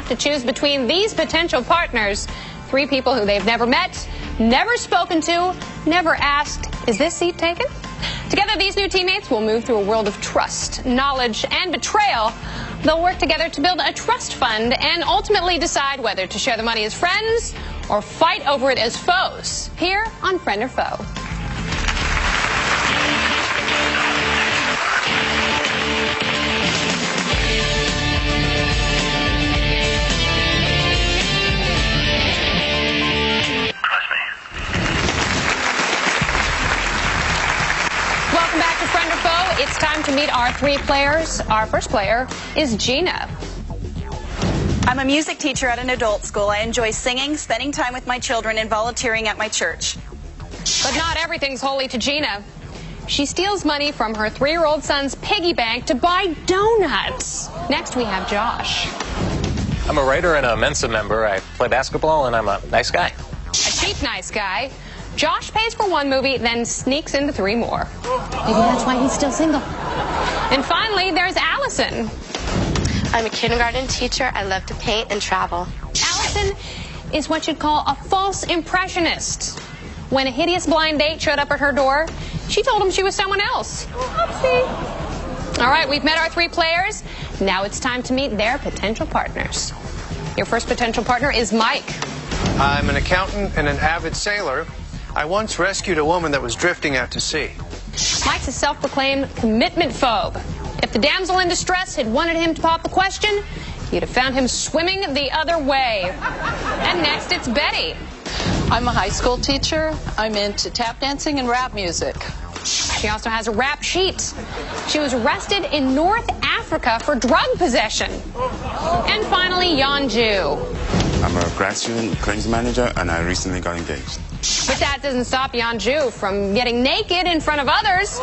to choose between these potential partners. 3 people who they've never met, never spoken to, never asked, is this seat taken? Together, these new teammates will move through a world of trust, knowledge, and betrayal. They'll work together to build a trust fund and ultimately decide whether to share the money as friends or fight over it as foes. Here on Friend or Foe. Welcome back to Friend or Foe. It's time to meet our 3 players. Our first player is Gina. I'm a music teacher at an adult school. I enjoy singing, spending time with my children, and volunteering at my church. But not everything's holy to Gina. She steals money from her 3-year-old son's piggy bank to buy donuts. Next, we have Josh. I'm a writer and a Mensa member. I play basketball, and I'm a nice guy. A cheap nice guy. Josh pays for 1 movie, then sneaks into 3 more. Maybe that's why he's still single. And finally, there's Allison. I'm a kindergarten teacher. I love to paint and travel. Allison is what you'd call a false impressionist. When a hideous blind date showed up at her door, she told him she was someone else. Oopsie. All right, we've met our 3 players. Now it's time to meet their potential partners. Your first potential partner is Mike. I'm an accountant and an avid sailor. I once rescued a woman that was drifting out to sea. Mike's a self-proclaimed commitment phobe. If the damsel in distress had wanted him to pop the question, you'd have found him swimming the other way. And next, it's Betty. I'm a high school teacher. I'm into tap dancing and rap music. She also has a rap sheet. She was arrested in North Africa for drug possession. And finally, Yeonju. I'm a grad student, claims manager, and I recently got engaged. But that doesn't stop Yeonju from getting naked in front of others.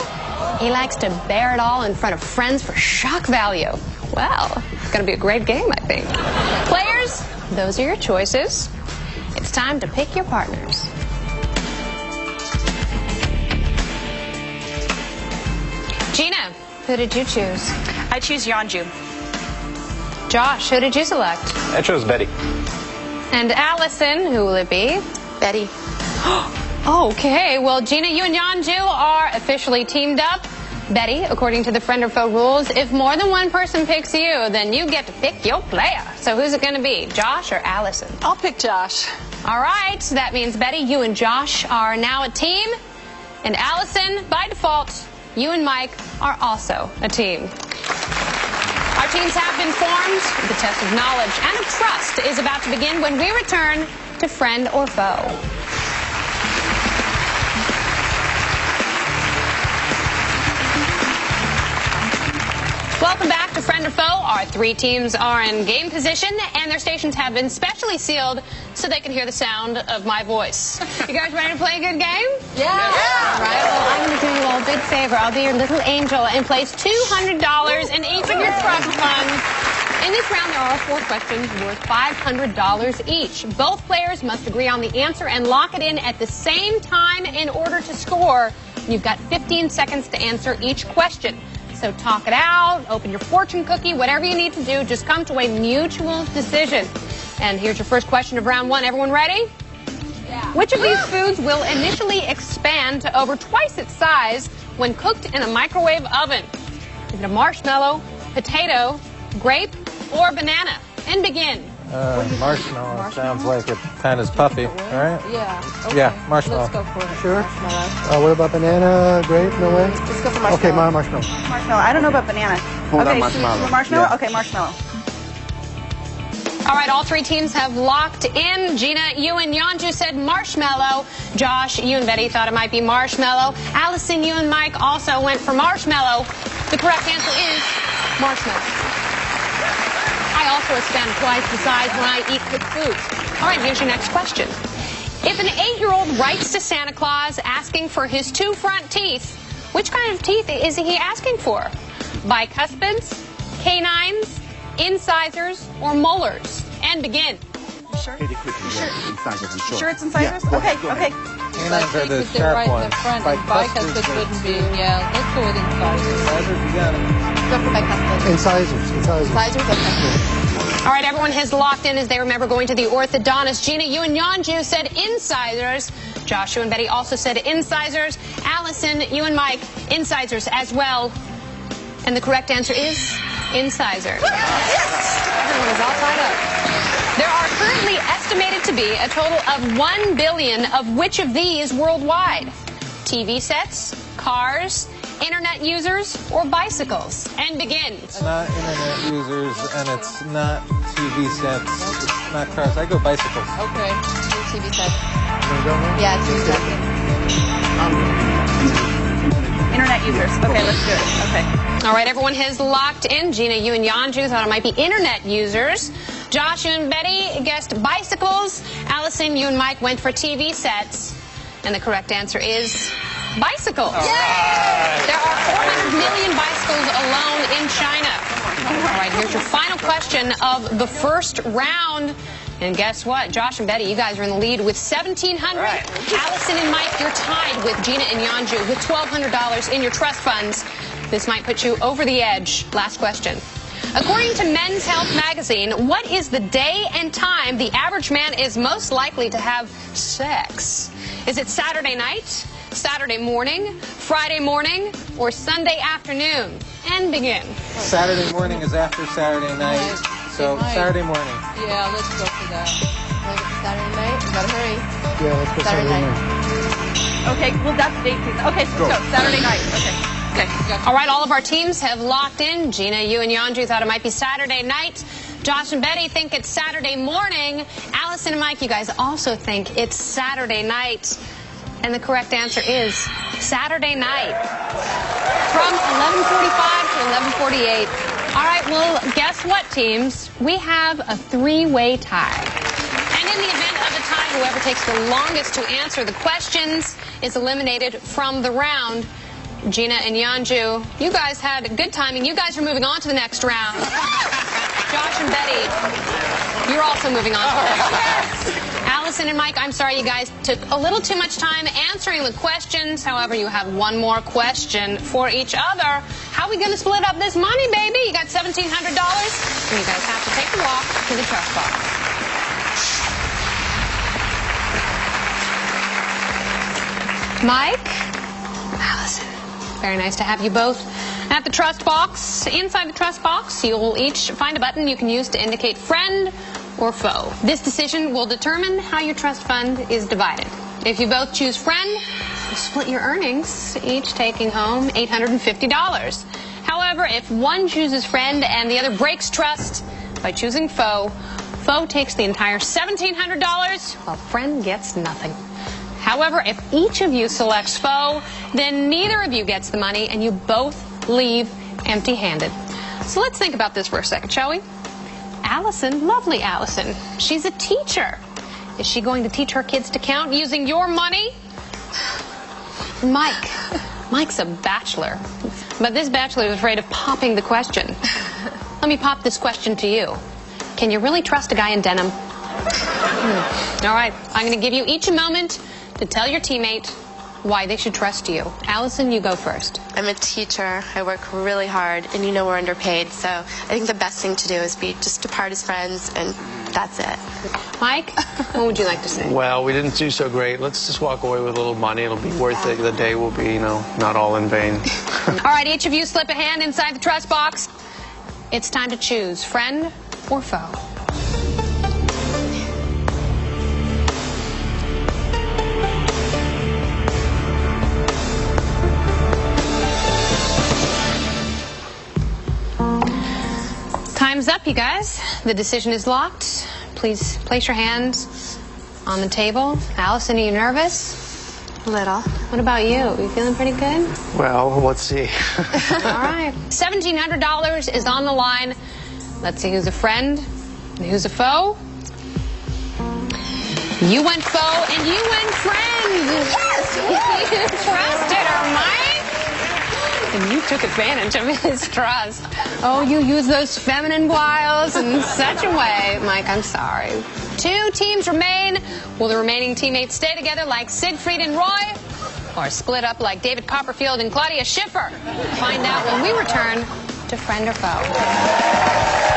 He likes to bear it all in front of friends for shock value. Well, it's going to be a great game, I think. Players, those are your choices. It's time to pick your partners. Gina, who did you choose? I choose Yeonju. Josh, who did you select? I chose Betty. And Allison, who will it be? Betty. Okay, well, Gina, you and Yeonju are officially teamed up. Betty, according to the Friend or Foe rules, if more than one person picks you, then you get to pick your player. So who's it going to be, Josh or Allison? I'll pick Josh. All right, that means, Betty, you and Josh are now a team. And Allison, by default, you and Mike are also a team. Our teams have been formed. The test of knowledge and of trust is about to begin when we return to Friend or Foe. Welcome back to Friend or Foe. Our 3 teams are in game position, and their stations have been specially sealed so they can hear the sound of my voice. You guys ready to play a good game? Yeah. All right, well, I'm going to do you all a big favor. I'll be your little angel and place $200 in each of your trust funds. In this round, there are 4 questions worth $500 each. Both players must agree on the answer and lock it in at the same time in order to score. You've got 15 seconds to answer each question. So talk it out, open your fortune cookie, whatever you need to do, just come to a mutual decision. And here's your first question of round 1. Everyone ready? Yeah. Which of these foods will initially expand to over twice its size when cooked in a microwave oven? Is it a marshmallow, potato, grape, or banana? And begin. Marshmallow. Sounds like it kind of puffy, all right? Yeah. Okay. Yeah, marshmallow. Let's go for it. Sure. Marshmallow. What about banana, grape, no way? Let's go for marshmallow. Okay, marshmallow. Marshmallow. I don't know about banana. Okay, marshmallow. So marshmallow? Yeah. Okay, marshmallow. All right, all 3 teams have locked in. Gina, you and Yeonju said marshmallow. Josh, you and Betty thought it might be marshmallow. Allison, you and Mike also went for marshmallow. The correct answer is marshmallow. I also expand twice the size when I eat cooked foods. All right, here's your next question. If an 8-year-old writes to Santa Claus asking for his 2 front teeth, which kind of teeth is he asking for? Bicuspids, canines, incisors, or molars? And begin. Sure? Pretty quickly, yeah. Incisors, I'm sure. Sure it's incisors? Yeah, okay, go ahead. okay. Canines are the They're sharp right in ones. the front, and bicuspids wouldn't be, yeah. Let's go with incisors. Incisors, you got it. Go for bicuspids. Incisors. Incisors, okay. All right, everyone has locked in as they remember going to the orthodontist. Gina, you and Yanju said incisors. Joshua and Betty also said incisors. Allison, you and Mike, incisors as well. And the correct answer is incisors. Everyone is all tied up. There are currently estimated to be a total of 1 billion of which of these worldwide? TV sets, cars, internet users, or bicycles? And begin. It's not internet users, and it's not TV sets. It's not cars. I go bicycles. Okay. TV set. Yeah, TV set. Internet users. Okay, let's do it. Okay. All right, everyone has locked in. Gina, you and Yanju thought it might be internet users. Josh and Betty guessed bicycles. Allison, you and Mike went for TV sets. And the correct answer is bicycles. There are 400 million bicycles alone in China. All right, here's your final question of the first round. And guess what? Josh and Betty, you guys are in the lead with $1,700. Allison and Mike, you're tied with Gina and Yanju with $1,200 in your trust funds. This might put you over the edge. Last question. According to Men's Health magazine, what is the day and time the average man is most likely to have sex? Is it Saturday night, Saturday morning, Friday morning, or Sunday afternoon? And begin. Saturday morning is after Saturday night, so Saturday morning. Yeah, let's go for that. Saturday night. We gotta hurry. Yeah, let's go Saturday night. Okay, well, that's date. Okay, so Saturday night. Okay. All right, all of our teams have locked in. Gina, you and Yanju thought it might be Saturday night. Josh and Betty think it's Saturday morning. Allison and Mike, you guys also think it's Saturday night. And the correct answer is Saturday night. From 11:45 to 11:48. All right, well, guess what, teams? We have a three-way tie. And in the event of a tie, whoever takes the longest to answer the questions is eliminated from the round. Gina and Yanju, you guys had good timing. You guys are moving on to the next round. Josh and Betty, you're also moving on to the next round. Allison and Mike, I'm sorry you guys took a little too much time answering the questions. However, you have one more question for each other. How are we going to split up this money, baby? You got $1,700, and you guys have to take a walk to the trust box. Mike, Allison, very nice to have you both at the trust box. Inside the trust box, you'll each find a button you can use to indicate friend or foe. This decision will determine how your trust fund is divided. If you both choose friend, you split your earnings, each taking home $850. However, if one chooses friend and the other breaks trust by choosing foe, foe takes the entire $1,700, while friend gets nothing. However, if each of you selects foe, then neither of you gets the money and you both leave empty-handed. So let's think about this for a second, shall we? Allison, lovely Allison, she's a teacher. Is she going to teach her kids to count using your money? Mike's a bachelor. But this bachelor is afraid of popping the question. Let me pop this question to you. Can you really trust a guy in denim? All right, I'm going to give you each a moment to tell your teammate why they should trust you. Allison, you go first. I'm a teacher. I work really hard, and you know we're underpaid, so I think the best thing to do is be just depart as friends, and that's it. Mike, what would you like to say? Well, we didn't do so great. Let's just walk away with a little money. It'll be worth it. The day will be, you know, not all in vain. All right, each of you slip a hand inside the trust box. It's time to choose friend or foe. Time's up, you guys. The decision is locked. Please place your hands on the table. Allison, are you nervous? A little. What about you? Are you feeling pretty good? Well, let's see. All right. $1,700 is on the line. Let's see who's a friend and who's a foe. You went foe and you went friend. Yes! You trusted her, Mike. And you took advantage of his trust. Oh, you use those feminine wiles in such a way. Mike, I'm sorry. 2 teams remain. Will the remaining teammates stay together like Siegfried and Roy, or split up like David Copperfield and Claudia Schiffer? Find out when we return to Friend or Foe.